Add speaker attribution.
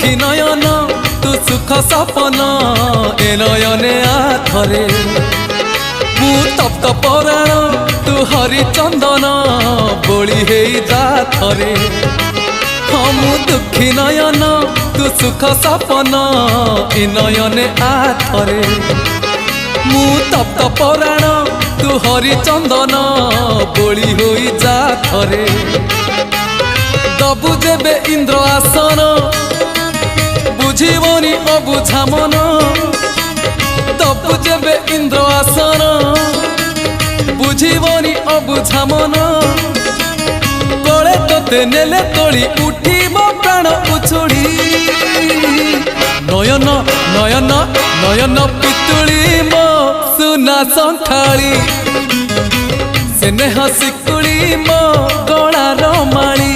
Speaker 1: दुखी नयन तू सुख सपन ए नयने आथरे मु तप्त पराण तू हरिचंदन बोली हे जा थरे हाँ मु दुखी नयन तू सुख सपन ए नयने आथरे मु तप्त पराण तू हरिचंदन बोली होई जा थरे दबु जेबे इंद्र आसन बुझीबनी अबुझा मन दबु जेबे इंद्र आसन बुझीबनी अबुझा मन गले तोते नेले तोड़ी उठीब प्राण उछुड़ी नयन नयन नयन पितुड़ी मो सुना संथाली स्नेह शिकुड़ी मो गलार माली